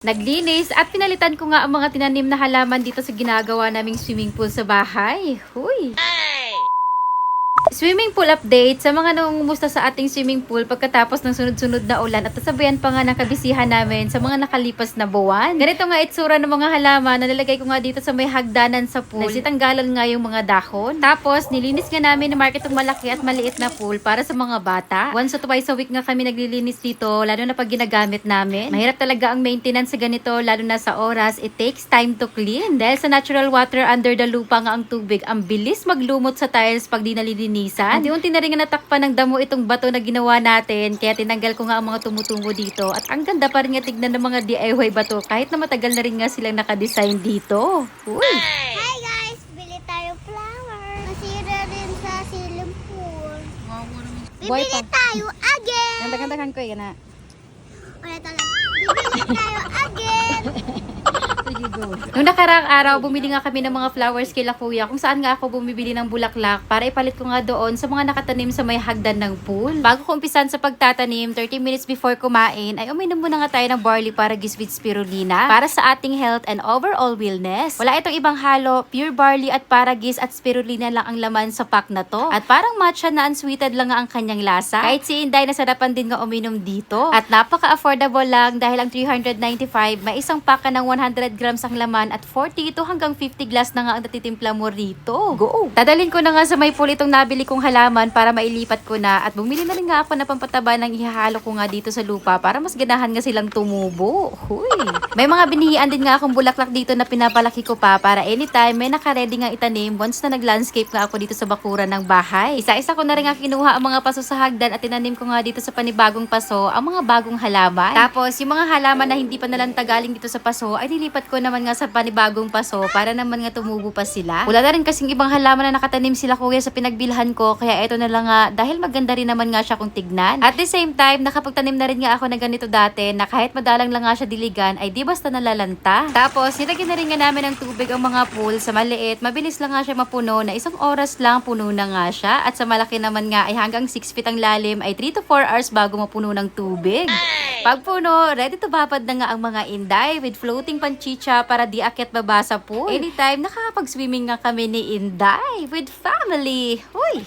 Naglinis at pinalitan ko nga ang mga tinanim na halaman dito sa ginagawa naming swimming pool sa bahay. Huy! Swimming pool update sa mga nangungumusta sa ating swimming pool pagkatapos ng sunod-sunod na ulan at nasabayan pa nga ng kabisihan namin sa mga nakalipas na buwan. Ganito nga itsura ng mga halaman na nilagay ko nga dito sa may hagdanan sa pool. Nagsitanggalan nga yung mga dahon. Tapos nilinis nga namin ni Mark itong malaki at maliit na pool para sa mga bata. Once or twice a week nga kami naglilinis dito, lalo na pag ginagamit namin. Mahirap talaga ang maintenance sa ganito, lalo na sa oras. It takes time to clean. Dahil sa natural water under the lupa nga ang tubig, ang bilis maglumot sa tiles pag di nalilinisan. Unti-unti na rin nga natakpan ng damo itong bato na ginawa natin, kaya tinanggal ko nga ang mga tumutungo dito. At ang ganda pa rin nga tignan ng mga DIY bato, kahit na matagal na rin nga silang nakadesign dito. Uy! Hi guys! Bili tayo flower. Masira rin sa swimming pool. Bibili tayo again! Ganda-gandahan ko yan na. Ulit ulit. Bibili tayo again! Nung nakaraang araw, bumili nga kami ng mga flowers kila kuya kung saan nga ako bumibili ng bulaklak para ipalit ko nga doon sa mga nakatanim sa may hagdan ng pool. Bago ko umpisan sa pagtatanim, 30 minutes before kumain, ay uminom muna nga tayo ng barley paragis with spirulina para sa ating health and overall wellness. Wala itong ibang halo, pure barley at paragis at spirulina lang ang laman sa pack na to. At parang matcha na unsweeted lang nga ang kanyang lasa. Kahit si Inday nasarapan din nga uminom dito. At napaka-affordable lang dahil ang 395 may isang pack ng 100 grams ang laman at 40 to hanggang 50 glass na nga ang natitimpla mo rito. Go! Dadalhin ko na nga sa may pool itong nabili kong halaman para mailipat ko na at bumili na rin nga ako na pampataba ng ihahalo ko nga dito sa lupa para mas ganahan nga silang tumubo. Huy! May mga binihian din nga akong bulaklak dito na pinapalaki ko pa para anytime may nakaredy nga itanim once na nag-landscape nga ako dito sa bakuran ng bahay. Isa-isa ko na rin nga kinuha ang mga paso sa hagdan at tinanim ko nga dito sa panibagong paso ang mga bagong halaman. Tapos yung mga halaman na hindi pa nalantagaling dito sa paso ay nilipat ko naman nga sa panibagong paso para naman nga tumubo pa sila. Wala na rin kasing ibang halaman na nakatanim sila kuya sa pinagbilhan ko, kaya eto na lang nga dahil maganda rin naman nga siya kung tignan. At the same time, nakapagtanim na rin nga ako na ganito dati na kahit madalang lang nga siya diligan ay di basta nalalanta. Tapos nilagyan na rin nga namin ng tubig ang mga pool sa maliit. Mabilis lang nga siya mapuno na isang oras lang puno na nga siya. At sa malaki naman nga ay hanggang 6 feet ang lalim ay 3 to 4 hours bago mapuno ng tubig. Pag puno, ready to babad na nga ang mga Inday with floating panchicha para di akyat baba sa pool. Anytime, nakakapag-swimming nga kami ni Inday with family. Huy!